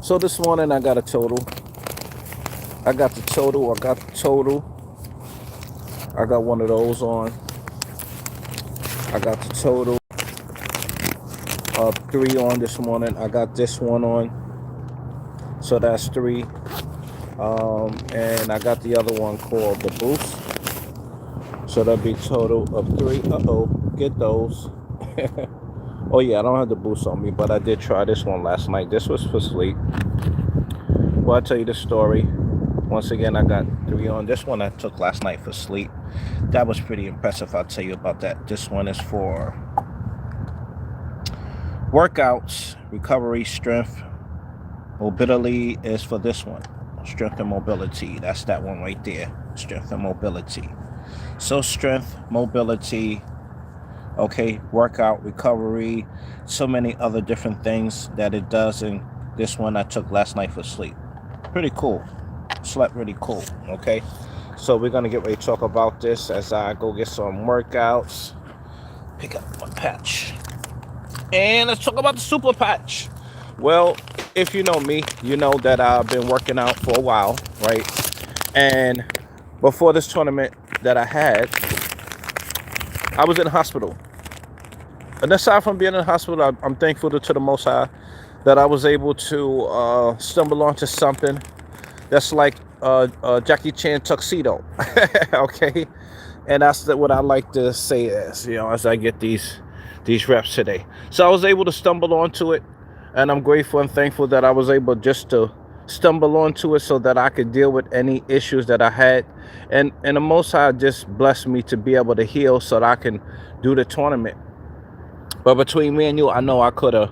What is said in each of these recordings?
So this morning I got a total. I got the total. I got one of those on. I got the total of 3 on this morning. I got this one on. So that's 3. And I got the other one called the boost. So that'll be total of 3. Get those. Oh yeah, I don't have the boost on me, but I did try this one last night. This was for sleep. Well, I'll tell you the story. Once again, I got 3 on. This one I took last night for sleep. That was pretty impressive. I'll tell you about that. This one is for workouts, recovery, strength. Mobility is for this one. Strength and mobility. That's that one right there. Strength and mobility. So strength, mobility, okay, workout, recovery, so many other different things that it does. And this one I took last night for sleep. Pretty cool. Slept really cool. Okay, so we're gonna get ready to talk about this as I go get some workouts. Pick up my patch and let's talk about the Superpatch. Well, if you know me, you know that I've been working out for a while, right? And before this tournament that I had, I was in the hospital. And aside from being in the hospital, I'm thankful to the Most High that I was able to stumble onto something that's like Jackie Chan tuxedo. Okay, and that's what I like to say as I get these reps today. So I was able to stumble onto it, and I'm grateful and thankful that I was able just to stumble onto it so that I could deal with any issues that I had, and the Most High just blessed me to be able to heal so that I can do the tournament. But between me and you, I know I could have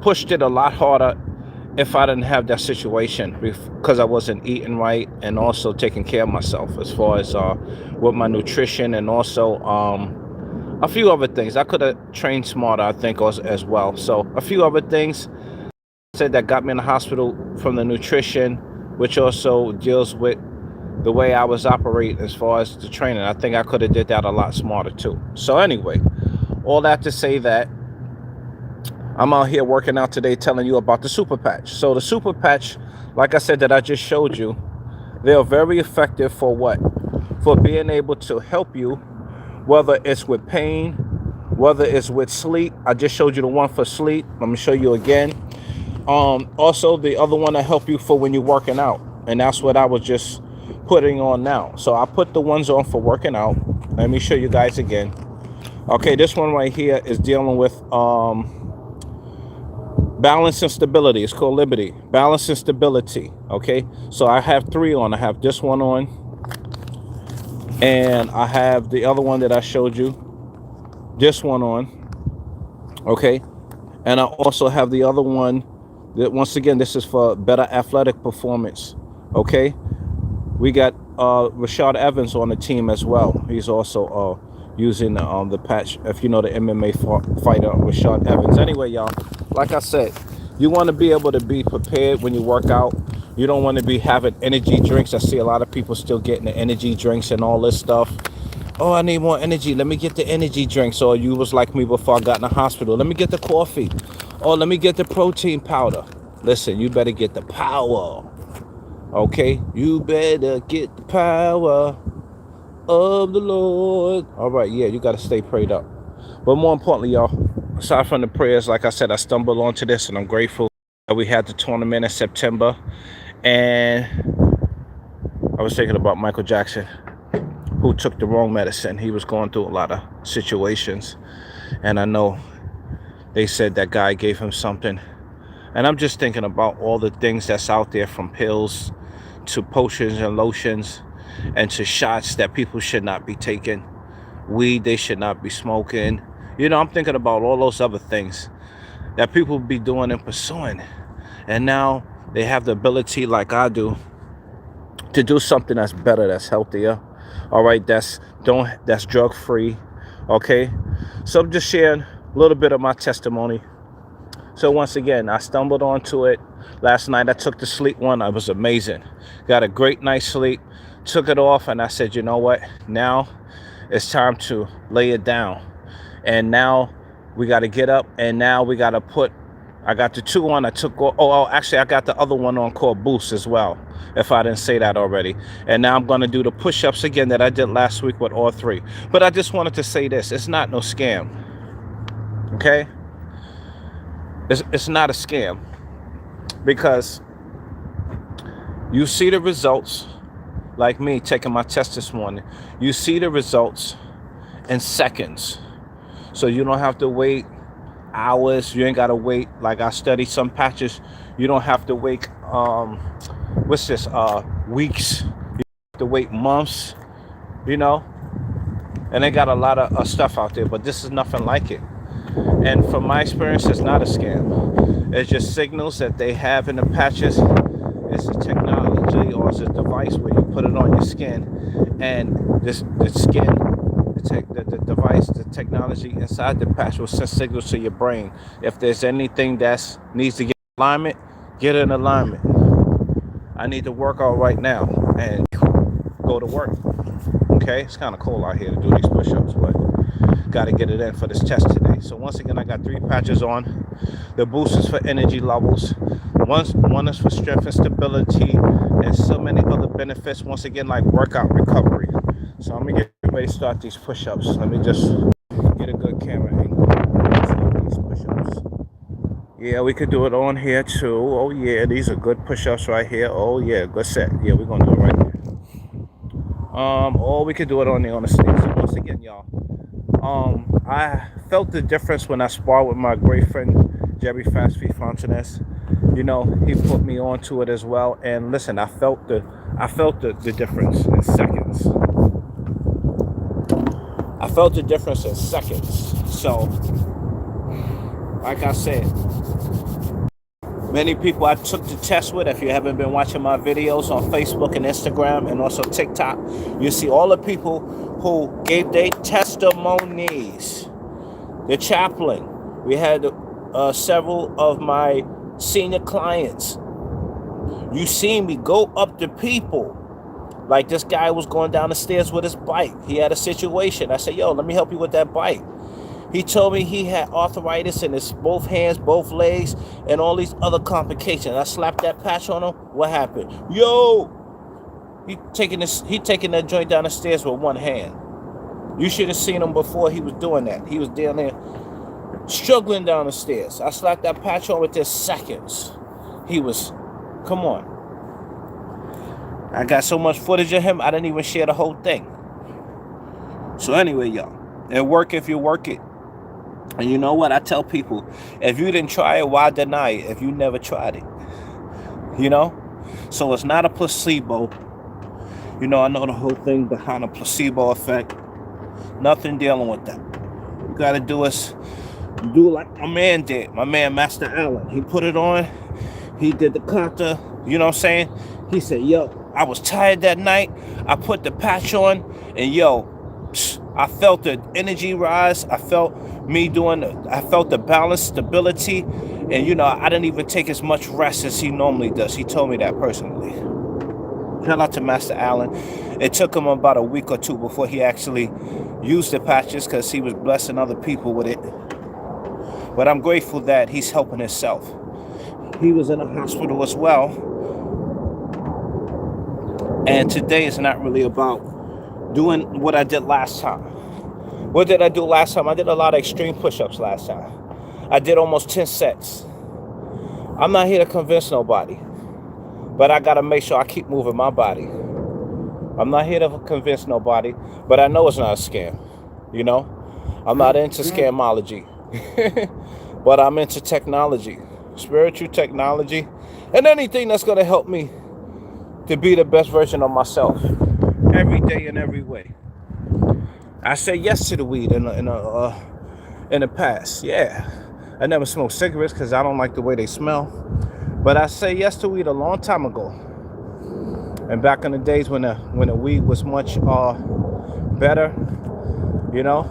pushed it a lot harder if I didn't have that situation, because I wasn't eating right and also taking care of myself as far as with my nutrition, and also a few other things. I could have trained smarter, I think, as well. So a few other things said that got me in the hospital from the nutrition, which also deals with the way I was operating as far as the training. I think I could have did that a lot smarter too. So anyway, all that to say that I'm out here working out today telling you about the Superpatch. So the Superpatch, like I said, that I just showed you, they're very effective for what? For being able to help you, whether it's with pain, whether it's with sleep. I just showed you the one for sleep. Let me show you again. Also, the other one to help you for when you're working out. And that's what I was just putting on now. So I put the ones on for working out. Let me show you guys again. Okay, this one right here is dealing with balance and stability. It's called Liberty. Balance and stability. Okay, so I have 3 on. I have this one on, and I have the other one that I showed you, this one on. Okay, and I also have the other one that, once again, this is for better athletic performance. Okay, we got Rashad Evans on the team as well. He's also using the patch, if you know the MMA fighter Rashad Evans. Anyway, y'all, like I said, you want to be able to be prepared when you work out. You don't want to be having energy drinks. I see a lot of people still getting the energy drinks and all this stuff. Oh, I need more energy. Let me get the energy drinks. Or you was like me before I got in the hospital. Let me get the coffee. Oh, let me get the protein powder. Listen, you better get the power. Okay? You better get the power of the Lord. All right, yeah, you got to stay prayed up. But more importantly, y'all, aside from the prayers, like I said, I stumbled onto this, and I'm grateful that we had the tournament in September. And I was thinking about Michael Jackson, who took the wrong medicine. He was going through a lot of situations, and I know they said that guy gave him something. And I'm just thinking about all the things that's out there, from pills to potions and lotions, and to shots that people should not be taking, weed they should not be smoking. I'm thinking about all those other things that people be doing and pursuing, and now they have the ability, like I do, to do something that's better, that's healthier, all right, that's drug free. Okay, so I'm just sharing a little bit of my testimony. So once again, I stumbled onto it last night. I took the sleep one. It was amazing. Got a great night's sleep. Took it off, and I said, you know what? Now it's time to lay it down. And now we got to get up, and now we got to put I got the 2 on. I took, actually, I got the other one on called Boost as well, if I didn't say that already. And now I'm going to do the push-ups again that I did last week with all 3. But I just wanted to say this. It's not no scam. Okay? It's not a scam. Because you see the results, like me taking my test this morning. You see the results in seconds. So you don't have to wait hours. You ain't got to wait. Like I studied some patches. You don't have to wait, weeks. You have to wait months, you know. And they got a lot of stuff out there, but this is nothing like it. And from my experience, it's not a scam. It's just signals that they have in the patches. It's a technology, or it's a device where you put it on your skin, and the skin, the device, the technology inside the patch will send signals to your brain. If there's anything that needs to get in alignment, get in alignment. I need to work out right now and go to work. Okay, it's kind of cold out here to do these push-ups, but got to get it in for this test today. So once again, I got 3 patches on. The boost is for energy levels. One is for strength and stability, and so many other benefits. Once again, like workout recovery. So I'm gonna get ready to start these push-ups. Let me just get a good camera angle. Start these push-ups. Yeah, we could do it on here too. Oh yeah, these are good push-ups right here. Oh yeah, good set. Yeah, we're gonna do it right here. Or we could do it on the stage. So once again, y'all, I felt the difference when I sparred with my great friend Jerry Fast Feet Fontanes. You know, he put me onto it as well. And listen, I felt the difference in seconds. I felt the difference in seconds. So, like I said, many people I took the test with, if you haven't been watching my videos on Facebook and Instagram and also TikTok, you see all the people who gave their testimonies. The chaplain. We had several of my senior clients. You see me go up to people. Like this guy was going down the stairs with his bike. He had a situation. I said, yo, let me help you with that bike. He told me he had arthritis in his both hands, both legs, and all these other complications. I slapped that patch on him. What happened? Yo! He taking that joint down the stairs with one hand. You should have seen him before he was doing that. He was down there struggling down the stairs. I slapped that patch on within seconds. He was, come on. I got so much footage of him, I didn't even share the whole thing. So anyway, y'all, it work if you work it. And you know what? I tell people, if you didn't try it, why deny it if you never tried it? You know? So it's not a placebo. You know, I know the whole thing behind a placebo effect. Nothing dealing with that. You got to do like my man did. My man, Master Allen. He put it on. He did the kata. You know what I'm saying? He said, yo, I was tired that night. I put the patch on. And yo, I felt the energy rise. I felt the balance, stability. And, you know, I didn't even take as much rest as he normally does. He told me that personally. Shout out to Master Allen. It took him about a week or 2 before he actually used the patches because he was blessing other people with it. But I'm grateful that he's helping himself. He was in a hospital as well. And today is not really about doing what I did last time. What did I do last time? I did a lot of extreme push-ups last time. I did almost 10 sets. I'm not here to convince nobody. But I got to make sure I keep moving my body. I'm not here to convince nobody, but I know it's not a scam. You know? I'm not into scamology. But I'm into technology. Spiritual technology. And anything that's going to help me to be the best version of myself. Every day and every way. I say yes to the weed in the past. Yeah. I never smoked cigarettes because I don't like the way they smell. But I say yes to weed a long time ago. And back in the days when the weed was much better, you know,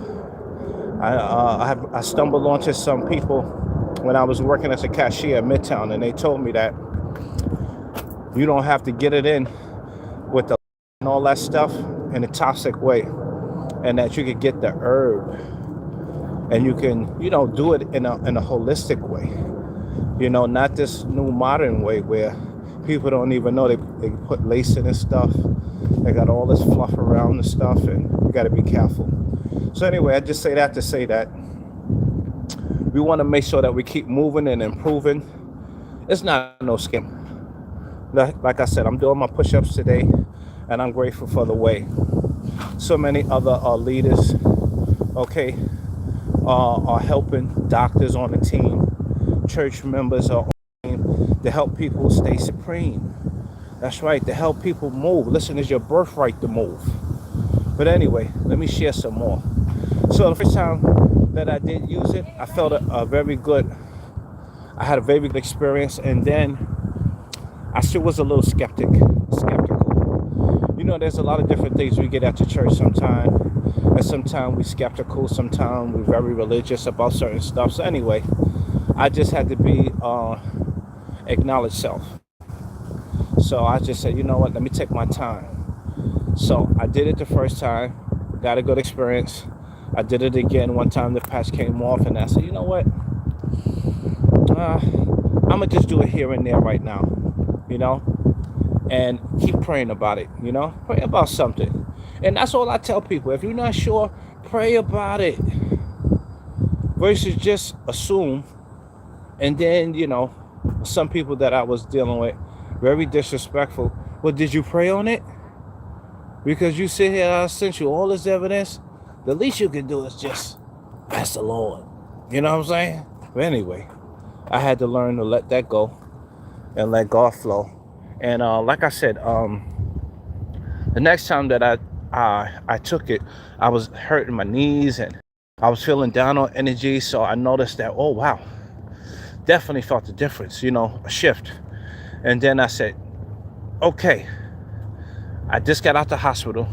I stumbled onto some people when I was working as a cashier at Midtown, and they told me that you don't have to get it in with the and all that stuff in a toxic way, and that you could get the herb and you can, you know, do it in a holistic way. You know, not this new modern way where people don't even know they put lace in this stuff. They got all this fluff around the stuff, and you got to be careful. So anyway, I just say that to say that we want to make sure that we keep moving and improving. It's not no scam. Like I said, I'm doing my push-ups today, and I'm grateful for the way. So many other leaders, okay, are helping. Doctors on the team, church members are on the team to help people stay supreme. That's right, to help people move. Listen, it's your birthright to move. But anyway, let me share some more. So the first time that I did use it, I felt a very good, I had a very good experience, and then I still was a little skeptical. You know, there's a lot of different things we get at the church sometimes, and sometimes we skeptical, sometimes we're very religious about certain stuff. So anyway, I just had to be acknowledge self. So I just said, you know what, let me take my time. So I did it the first time, got a good experience. I did it again one time, the patch came off, and I said, you know what, I'm gonna just do it here and there right now, you know, and keep praying about it, you know, pray about something. And that's all I tell people. If you're not sure, pray about it versus just assume. And then, you know, some people that I was dealing with, very disrespectful. Well, did you pray on it? Because you sit here, I sent you all this evidence. The least you can do is just ask the Lord. You know what I'm saying? But anyway, I had to learn to let that go and let God flow. And like I said, the next time that I took it, I was hurting my knees and I was feeling down on energy. So I noticed that, oh wow, definitely felt the difference, you know, a shift. And then I said, okay, I just got out the hospital.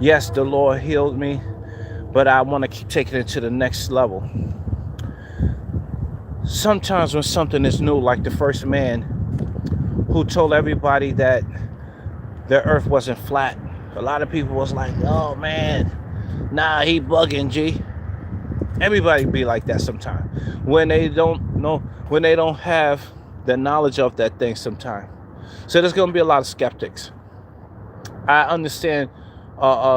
Yes, the Lord healed me, but I want to keep taking it to the next level. Sometimes when something is new, like the first man who told everybody that the earth wasn't flat, a lot of people was like, oh man, nah, he bugging, G. Everybody be like that sometimes when they don't know, when they don't have the knowledge of that thing sometimes. So there's going to be a lot of skeptics. I understand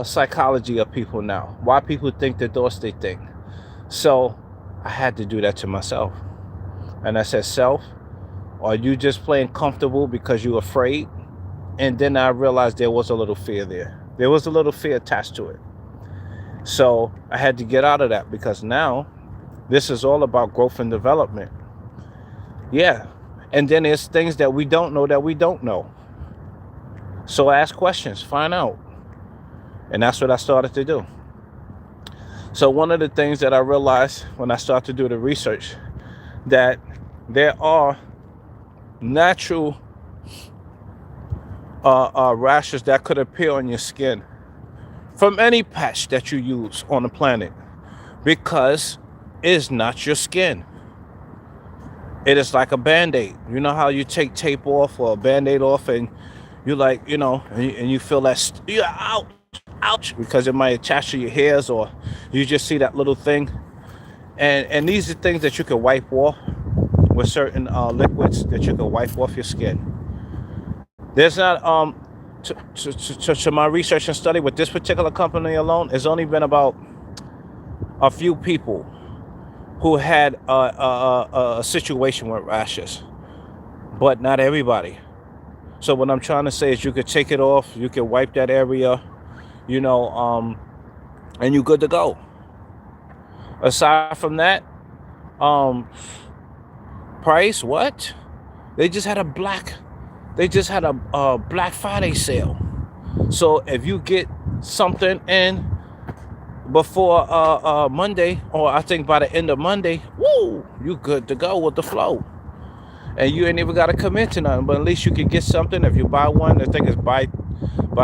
psychology of people now, why people think the thoughts they think. So I had to do that to myself. And I said, self, are you just playing comfortable because you're afraid? And then I realized there was a little fear there. There was a little fear attached to it. So I had to get out of that, because now this is all about growth and development. Yeah. And then there's things that we don't know. So ask questions, find out. And that's what I started to do. So one of the things that I realized when I started to do the research, that there are natural rashes that could appear on your skin from any patch that you use on the planet, because it's not your skin. It is like a band-aid. You know how you take tape off or a band-aid off, and you like, you know, and you feel that you're ouch, because it might attach to your hairs, or you just see that little thing. And these are things that you can wipe off with certain liquids that you can wipe off your skin. There's not to my research and study with this particular company alone, it's only been about a few people who had a situation with rashes, but not everybody. So what I'm trying to say is, you could take it off, you can wipe that area, you know, and you're good to go. Aside from that, price, what? They just had a Black Friday sale. So if you get something in before Monday, or I think by the end of Monday, woo, you good to go with the flow. And you ain't even got to commit to nothing, but at least you can get something. If you buy one, I think it's buy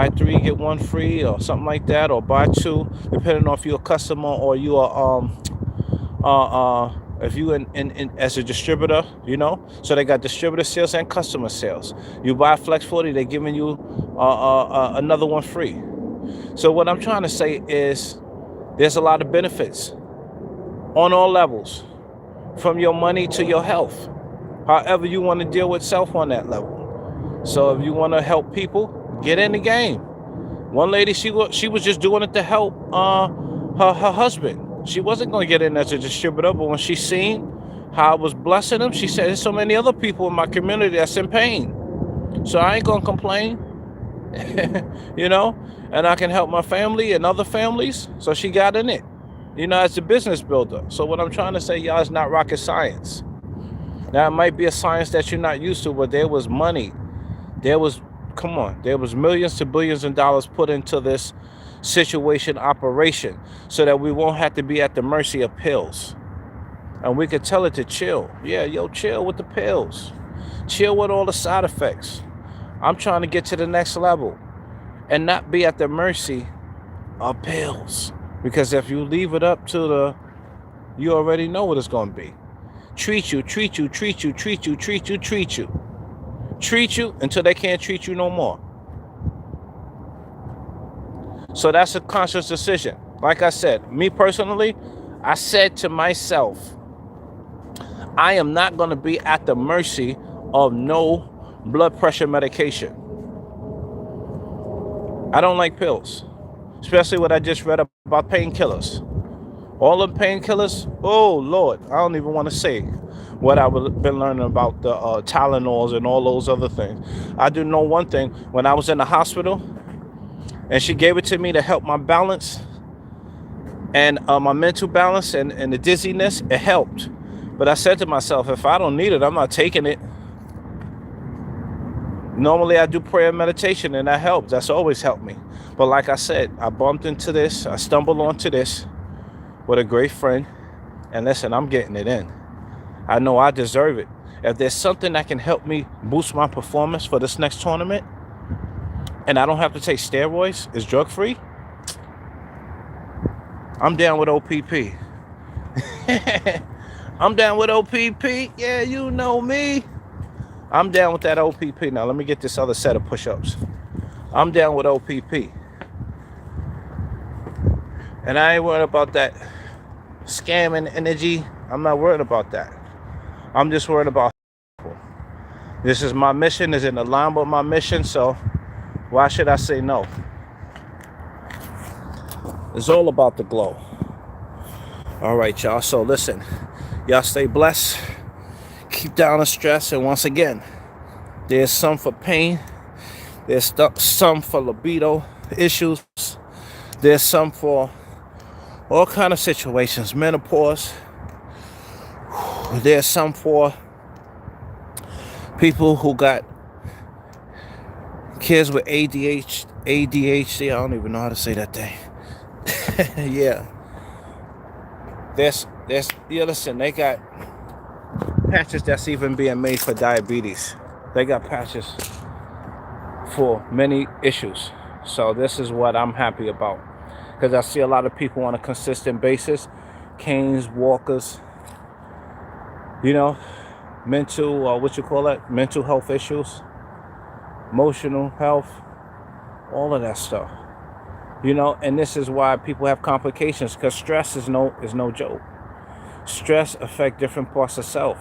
3 get 1 free, or something like that, or buy 2, depending on if you're a customer or you are if you in as a distributor, you know. So they got distributor sales and customer sales. You buy Flex 40, they're giving you another one free. So what I'm trying to say is, there's a lot of benefits on all levels. from your money to your health. However you want to deal with self on that level. So if you want to help people, get in the game. One lady, she was just doing it to help her husband. She wasn't going to get in as a distributor, but when she seen how I was blessing them, she said, there's so many other people in my community that's in pain. So I ain't going to complain, you know, and I can help my family and other families. So she got in it, you know, as a business builder. So what I'm trying to say, y'all, is not rocket science. Now, it might be a science that you're not used to, but there was money. There was millions to billions of dollars put into this situation operation so that we won't have to be at the mercy of pills. And we could tell it to chill. Yeah, yo, chill with the pills. Chill with all the side effects. I'm trying to get to the next level and not be at the mercy of pills. Because if you leave it up to you already know what it's going to be. Treat you until they can't treat you no more. So that's a conscious decision. Like I said, me personally, I said to myself, I am not going to be at the mercy of no blood pressure medication. I don't like pills, especially what I just read about painkillers. All the painkillers, oh Lord, I don't even want to say what I've been learning about the Tylenols and all those other things. I do know one thing. When I was in the hospital and she gave it to me to help my balance and my mental balance and the dizziness, it helped. But I said to myself, if I don't need it, I'm not taking it. Normally I do prayer and meditation and that helps. That's always helped me. But like I said, I bumped into this. I stumbled onto this with a great friend. And listen, I'm getting it in. I know I deserve it. If there's something that can help me boost my performance for this next tournament, and I don't have to take steroids, it's drug-free, I'm down with OPP. I'm down with OPP. Yeah, you know me. I'm down with that OPP. Now, let me get this other set of push-ups. I'm down with OPP. And I ain't worried about that scamming energy. I'm not worried about that. I'm just worried about people. This is my mission. Is in line with my mission. So why should I say no? It's all about the glow. All right, y'all. So listen, y'all stay blessed. Keep down the stress. And once again, there's some for pain. There's some for libido issues. There's some for all kind of situations. Menopause. There's some for people who got kids with ADHD. I don't even know how to say that thing. Yeah. Listen, they got patches that's even being made for diabetes. They got patches for many issues. So this is what I'm happy about. Because I see a lot of people on a consistent basis. Canes, walkers, you know, mental health issues, emotional health, all of that stuff. You know, and this is why people have complications, because stress is no joke. Stress affects different parts of self.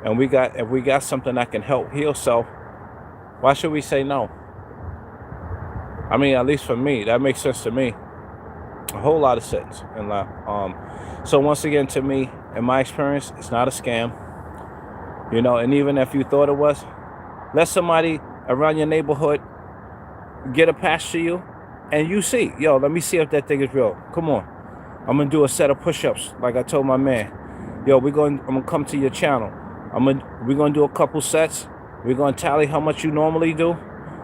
And if we got something that can help heal self, why should we say no? I mean, at least for me, that makes sense to me. A whole lot of sense. And so once again, to me, in my experience, it's not a scam. You know, and even if you thought it was, let somebody around your neighborhood get a patch to you, and you see, yo, let me see if that thing is real. Come on. I'm going to do a set of push-ups like I told my man. Yo, I'm going to come to your channel. We're going to do a couple sets. We're going to tally how much you normally do.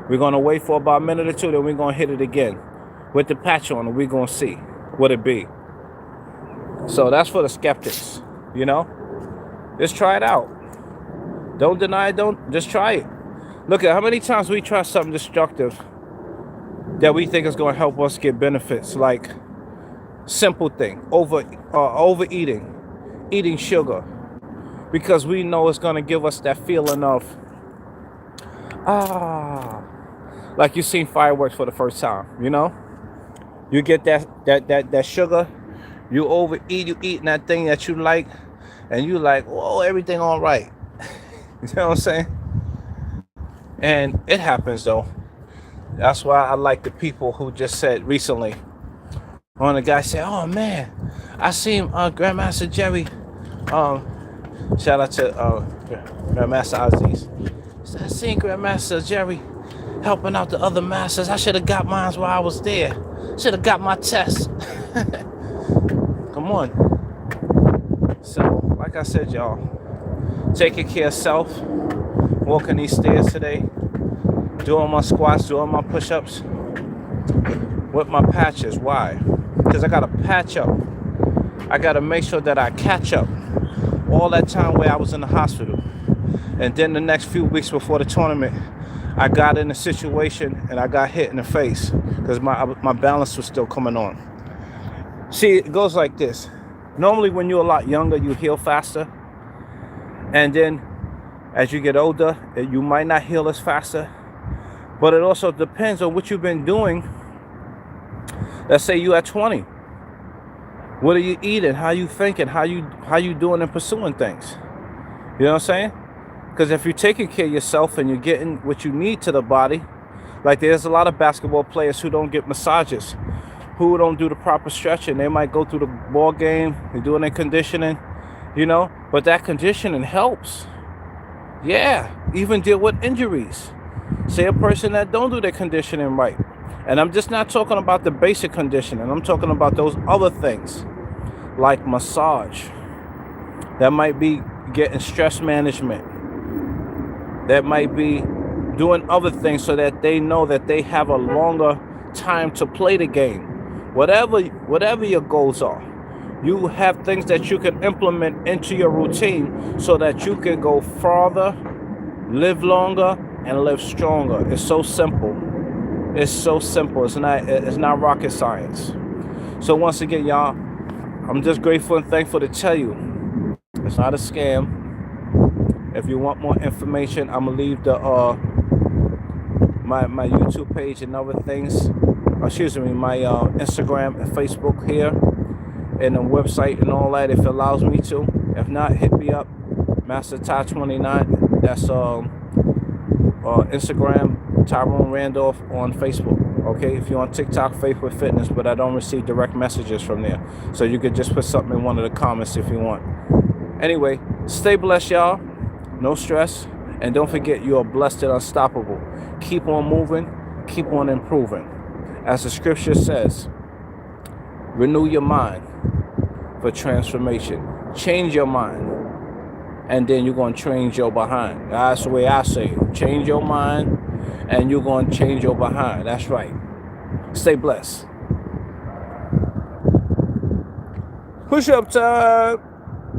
We're going to wait for about a minute or two, then we're going to hit it again. With the patch on, and we're going to see what it be. So that's for the skeptics, you know? Just try it out. Don't deny it, just try it. Look at how many times we try something destructive that we think is going to help us get benefits, like simple thing, overeating, eating sugar, because we know it's going to give us that feeling of, like you've seen fireworks for the first time, you know? You get that sugar, you overeat, you eating that thing that you like, and you like, whoa, everything all right. You know what I'm saying? And it happens though. That's why I like the people who just said recently. One of the guys said, "Oh man, I seen Grandmaster Jerry. Shout out to Grandmaster Aziz. So I seen Grandmaster Jerry helping out the other masters. I should have got mine while I was there. Should have got my test." Come on. So, like I said, y'all, taking care of self, walking these stairs today, doing my squats, doing my push-ups with my patches. Why? Because I gotta patch up. I gotta make sure that I catch up. All that time where I was in the hospital, and then the next few weeks before the tournament, I got in a situation and I got hit in the face because my balance was still coming on. See, it goes like this. Normally when you're a lot younger, you heal faster. And then as you get older, you might not heal as faster. But it also depends on what you've been doing. Let's say you at 20. What are you eating? How you thinking? How you doing and pursuing things? You know what I'm saying? Because if you're taking care of yourself and you're getting what you need to the body, like there's a lot of basketball players who don't get massages, who don't do the proper stretching. They might go through the ball game, they're doing their conditioning, you know, but that conditioning helps. Yeah, even deal with injuries. Say a person that don't do their conditioning right. And I'm just not talking about the basic conditioning. I'm talking about those other things like massage. That might be getting stress management. That might be doing other things so that they know that they have a longer time to play the game. Whatever your goals are, you have things that you can implement into your routine so that you can go farther, live longer, and live stronger. It's so simple. It's so simple. It's not rocket science. So once again, y'all, I'm just grateful and thankful to tell you it's not a scam. If you want more information, I'm gonna leave the my YouTube page and other things. Excuse me, my Instagram and Facebook here, and the website and all that if it allows me to. If not, hit me up, Master Ty 29. That's Instagram, Tyrone Randolph on Facebook. Okay, if you're on TikTok, Faith with Fitness, but I don't receive direct messages from there, so you could just put something in one of the comments if you want. Anyway, stay blessed, y'all. No stress, and don't forget you are blessed and unstoppable. Keep on moving, keep on improving. As the scripture says, renew your mind for transformation. Change your mind, and then you're going to change your behind. That's the way I say it. Change your mind, and you're going to change your behind. That's right. Stay blessed. Push up time.